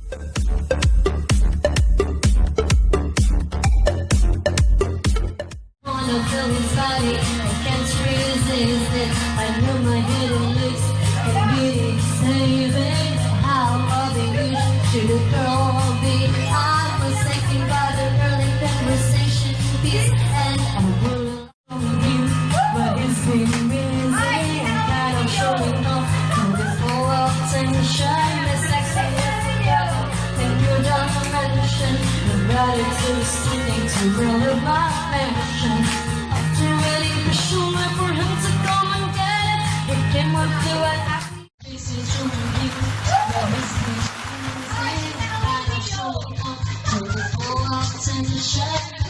Wanna feel his body, I can't resist it. I know my hidden lips can be saving. How all they wish to the girl be. I was thinking about the early conversation piece, and I will love you, but it's been busy and kind of showing off to this whole attention. The sexiness together, and you're done to mention the gratitude sticking to real of my passion. After really pushing me for him to come and get it, he came up to an acting. This is true to you, but it's been busy and kind of showing off to this whole attention.